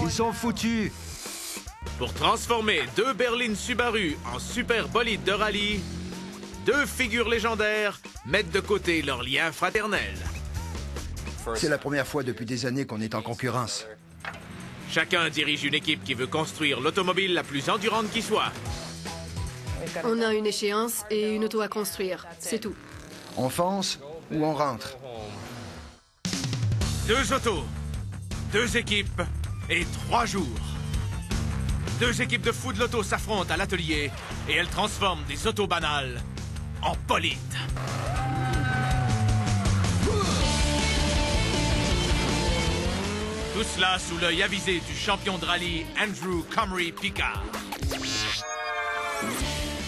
Ils sont foutus. Pour transformer deux berlines Subaru en super bolides de rallye, deux figures légendaires mettent de côté leur lien fraternel. C'est la première fois depuis des années qu'on est en concurrence. Chacun dirige une équipe qui veut construire l'automobile la plus endurante qui soit. On a une échéance et une auto à construire, c'est tout. On fonce ou on rentre. Deux autos, deux équipes et 3 jours. Deux équipes de fous de l'auto s'affrontent à l'atelier et elles transforment des autos banales en polides. Tout cela sous l'œil avisé du champion de rallye Andrew Comrie Picard.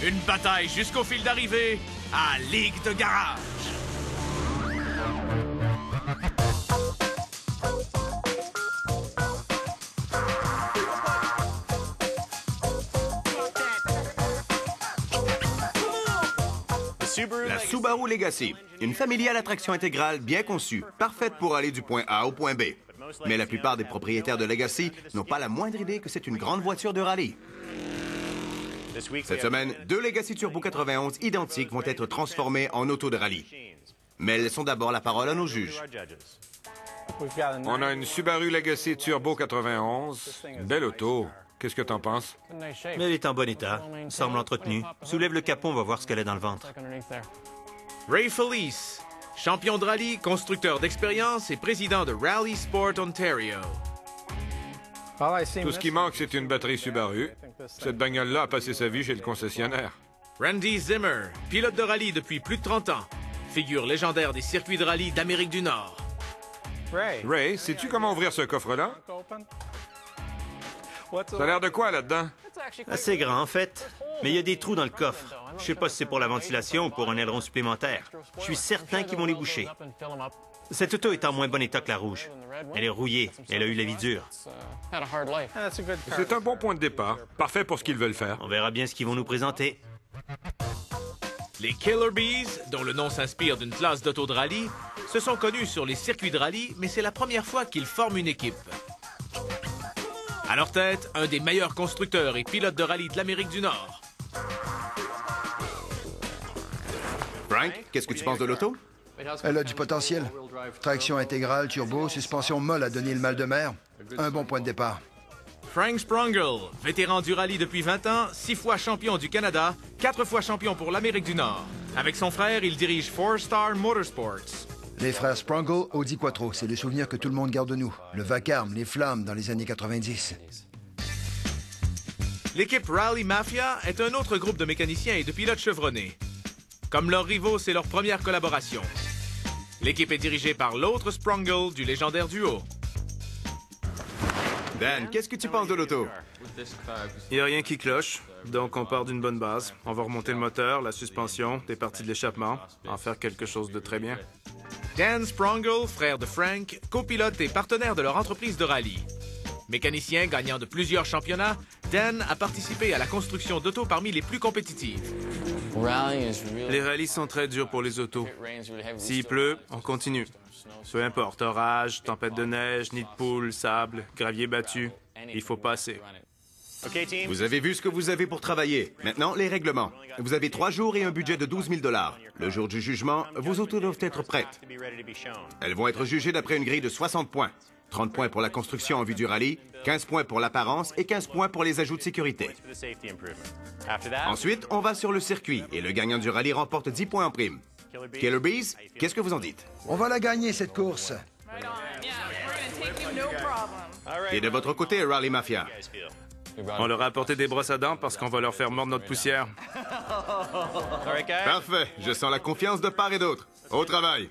Une bataille jusqu'au fil d'arrivée à Ligue de Garage. La Subaru Legacy, une familiale attraction intégrale bien conçue, parfaite pour aller du point A au point B. Mais la plupart des propriétaires de Legacy n'ont pas la moindre idée que c'est une grande voiture de rallye. Cette semaine, deux Legacy Turbo 91 identiques vont être transformées en autos de rallye. Mais laissons d'abord la parole à nos juges. On a une Subaru Legacy Turbo 91. Une belle auto. Qu'est-ce que t'en penses? Mais elle est en bon état, semble entretenue. Soulève le capot, on va voir ce qu'elle a dans le ventre. Ray Felice, champion de rallye, constructeur d'expérience et président de Rally Sport Ontario. Tout ce qui manque, c'est une batterie Subaru. Cette bagnole-là a passé sa vie chez le concessionnaire. Randy Zimmer, pilote de rallye depuis plus de 30 ans. Figure légendaire des circuits de rallye d'Amérique du Nord. Ray, sais-tu comment ouvrir ce coffre-là? Ça a l'air de quoi là-dedans? Assez grand, en fait. Mais il y a des trous dans le coffre. Je sais pas si c'est pour la ventilation ou pour un aileron supplémentaire. Je suis certain qu'ils vont les boucher. Cette auto est en moins bon état que la rouge. Elle est rouillée. Elle a eu la vie dure. C'est un bon point de départ. Parfait pour ce qu'ils veulent faire. On verra bien ce qu'ils vont nous présenter. Les Killer Bees, dont le nom s'inspire d'une classe d'auto de rallye, se sont connus sur les circuits de rallye, mais c'est la première fois qu'ils forment une équipe. À leur tête, un des meilleurs constructeurs et pilotes de rallye de l'Amérique du Nord. Frank, qu'est-ce que tu penses de l'auto? Elle a du potentiel. Traction intégrale, turbo, suspension molle à donner le mal de mer. Un bon point de départ. Frank Sprungel, vétéran du rallye depuis 20 ans, 6 fois champion du Canada, 4 fois champion pour l'Amérique du Nord. Avec son frère, il dirige 4-Star Motorsports. Les frères Sprungel, Audi Quattro, c'est le souvenir que tout le monde garde de nous. Le vacarme, les flammes dans les années 90. L'équipe Rally Mafia est un autre groupe de mécaniciens et de pilotes chevronnés. Comme leurs rivaux, c'est leur première collaboration. L'équipe est dirigée par l'autre Sprungel du légendaire duo. Dan, qu'est-ce que tu penses de l'auto? Il n'y a rien qui cloche, donc on part d'une bonne base. On va remonter le moteur, la suspension, des parties de l'échappement, en faire quelque chose de très bien. Dan Sprungel, frère de Frank, copilote et partenaire de leur entreprise de rallye. Mécanicien gagnant de plusieurs championnats, Dan a participé à la construction d'autos parmi les plus compétitives. Les rallyes sont très durs pour les autos. S'il pleut, on continue. Peu importe, orage, tempête de neige, nid de poule, sable, gravier battu, il faut passer. Vous avez vu ce que vous avez pour travailler. Maintenant, les règlements. Vous avez 3 jours et un budget de 12 000 $. Le jour du jugement, vos autos doivent être prêtes. Elles vont être jugées d'après une grille de 60 points. 30 points pour la construction en vue du rallye, 15 points pour l'apparence et 15 points pour les ajouts de sécurité. Ensuite, on va sur le circuit et le gagnant du rallye remporte 10 points en prime. Killer Bees, qu'est-ce que vous en dites? On va la gagner, cette course. Et de votre côté, Rally Mafia? On leur a apporté des brosses à dents parce qu'on va leur faire mordre notre poussière. Parfait, je sens la confiance de part et d'autre. Au travail.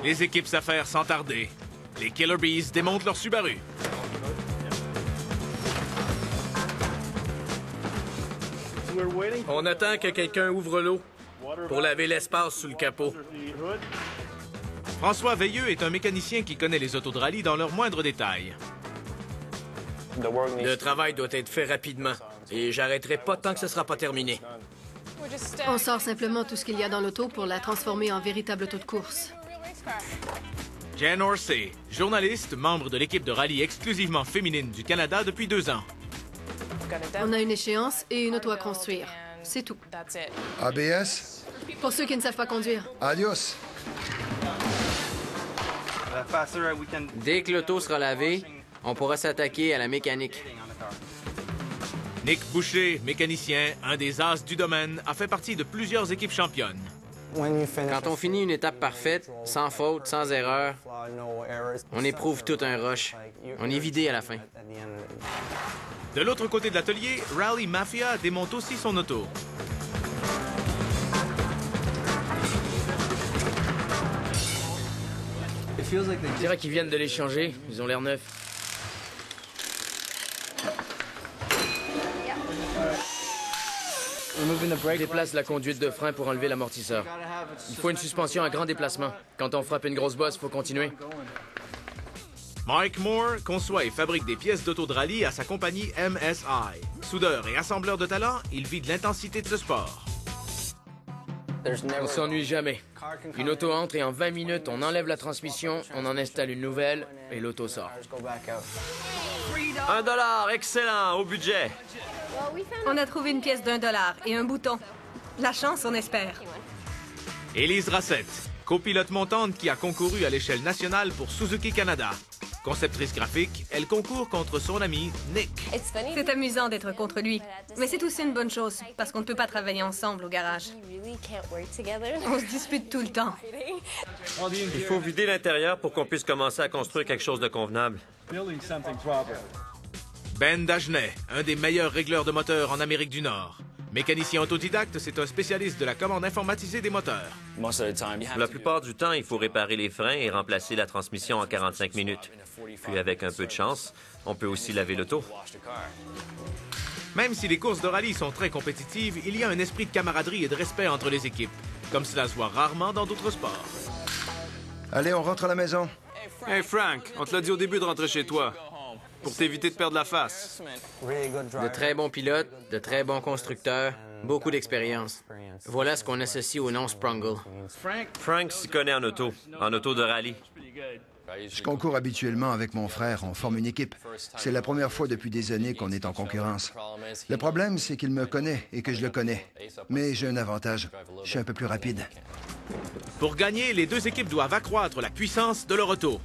Les équipes s'affairent sans tarder. Les Killer Bees démontent leur Subaru. On attend que quelqu'un ouvre l'eau pour laver l'espace sous le capot. François Veilleux est un mécanicien qui connaît les autos de rallye dans leurs moindres détails. Le travail doit être fait rapidement et j'arrêterai pas tant que ce sera pas terminé. On sort simplement tout ce qu'il y a dans l'auto pour la transformer en véritable auto de course. Jen Orsay, journaliste, membre de l'équipe de rallye exclusivement féminine du Canada depuis 2 ans. On a une échéance et une auto à construire. C'est tout. ABS? Pour ceux qui ne savent pas conduire. Adios. Dès que l'auto sera lavée, on pourra s'attaquer à la mécanique. Nick Boucher, mécanicien, un des as du domaine, a fait partie de plusieurs équipes championnes. Quand on finit une étape parfaite, sans faute, sans erreur, on éprouve tout un rush. On est vidé à la fin. De l'autre côté de l'atelier, Rally Mafia démonte aussi son auto. On dirait qu'ils viennent de les changer. Ils ont l'air neufs. On déplace la conduite de frein pour enlever l'amortisseur. Il faut une suspension à grand déplacement. Quand on frappe une grosse bosse, il faut continuer. Mike Moore conçoit et fabrique des pièces d'auto de rallye à sa compagnie MSI. Soudeur et assembleur de talent, il vit de l'intensité de ce sport. On s'ennuie jamais. Une auto entre et en 20 minutes, on enlève la transmission, on en installe une nouvelle et l'auto sort. $1, excellent, au budget. On a trouvé une pièce d'$1 et un bouton. La chance, on espère. Élise Rassette, copilote montante qui a concouru à l'échelle nationale pour Suzuki Canada. Conceptrice graphique, elle concourt contre son ami Nick. C'est amusant d'être contre lui, mais c'est aussi une bonne chose, parce qu'on ne peut pas travailler ensemble au garage. On se dispute tout le temps. Il faut vider l'intérieur pour qu'on puisse commencer à construire quelque chose de convenable. Ben Dagenet, un des meilleurs régleurs de moteurs en Amérique du Nord. Mécanicien autodidacte, c'est un spécialiste de la commande informatisée des moteurs. La plupart du temps, il faut réparer les freins et remplacer la transmission en 45 minutes. Puis avec un peu de chance, on peut aussi laver l'auto. Même si les courses de rallye sont très compétitives, il y a un esprit de camaraderie et de respect entre les équipes, comme cela se voit rarement dans d'autres sports. Allez, on rentre à la maison. Hey Frank, on te l'a dit au début de rentrer chez toi. Pour t'éviter de perdre la face. De très bons pilotes, de très bons constructeurs, beaucoup d'expérience. Voilà ce qu'on associe au nom Sprungle. Frank s'y connaît en auto de rallye. Je concours habituellement avec mon frère, on forme une équipe. C'est la première fois depuis des années qu'on est en concurrence. Le problème, c'est qu'il me connaît et que je le connais. Mais j'ai un avantage, je suis un peu plus rapide. Pour gagner, les deux équipes doivent accroître la puissance de leur auto.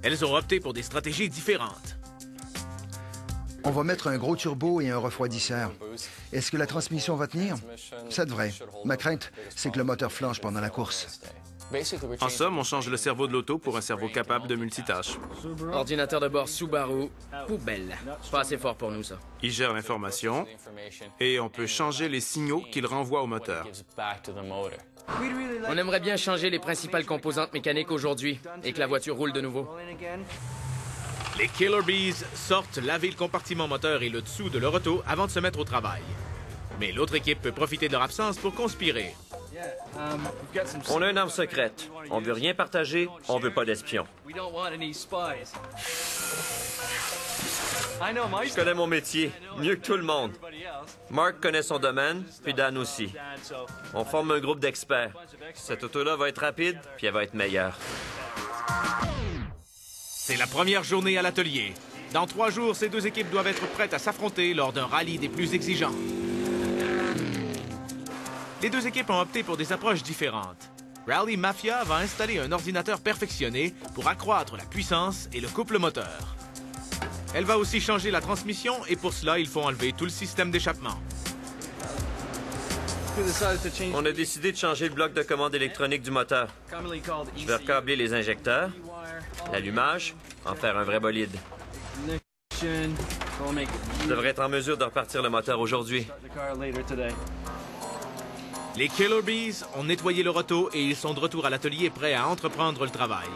Elles ont opté pour des stratégies différentes. On va mettre un gros turbo et un refroidisseur. Est-ce que la transmission va tenir? Ça devrait. Ma crainte, c'est que le moteur flanche pendant la course. En somme, on change le cerveau de l'auto pour un cerveau capable de multitâches. Ordinateur de bord Subaru, poubelle. Pas assez fort pour nous, ça. Il gère l'information et on peut changer les signaux qu'il renvoie au moteur. On aimerait bien changer les principales composantes mécaniques aujourd'hui et que la voiture roule de nouveau. Les Killer Bees sortent laver le compartiment moteur et le dessous de leur auto avant de se mettre au travail. Mais l'autre équipe peut profiter de leur absence pour conspirer. On a une arme secrète. On veut rien partager, on veut pas d'espions. Je connais mon métier, mieux que tout le monde. Mark connaît son domaine, puis Dan aussi. On forme un groupe d'experts. Cette auto-là va être rapide, puis elle va être meilleure. C'est la première journée à l'atelier. Dans 3 jours, ces deux équipes doivent être prêtes à s'affronter lors d'un rallye des plus exigeants. Les deux équipes ont opté pour des approches différentes. Rally Mafia va installer un ordinateur perfectionné pour accroître la puissance et le couple moteur. Elle va aussi changer la transmission et pour cela, il faut enlever tout le système d'échappement. On a décidé de changer le bloc de commande électronique du moteur. Je vais recabler les injecteurs, l'allumage, en faire un vrai bolide. Je devrais être en mesure de repartir le moteur aujourd'hui. Les Killer Bees ont nettoyé leur auto et ils sont de retour à l'atelier prêts à entreprendre le travail.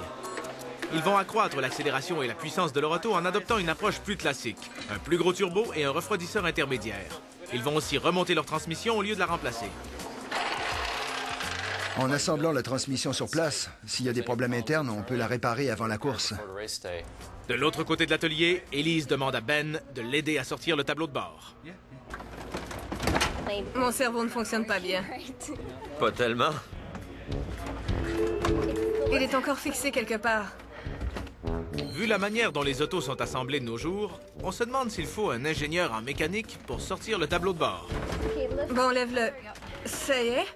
Ils vont accroître l'accélération et la puissance de leur auto en adoptant une approche plus classique, un plus gros turbo et un refroidisseur intermédiaire. Ils vont aussi remonter leur transmission au lieu de la remplacer. En assemblant la transmission sur place, s'il y a des problèmes internes, on peut la réparer avant la course. De l'autre côté de l'atelier, Élise demande à Ben de l'aider à sortir le tableau de bord. Mon cerveau ne fonctionne pas bien. Pas tellement. Il est encore fixé quelque part. Vu la manière dont les autos sont assemblées de nos jours, on se demande s'il faut un ingénieur en mécanique pour sortir le tableau de bord. Bon, lève-le. Ça y est.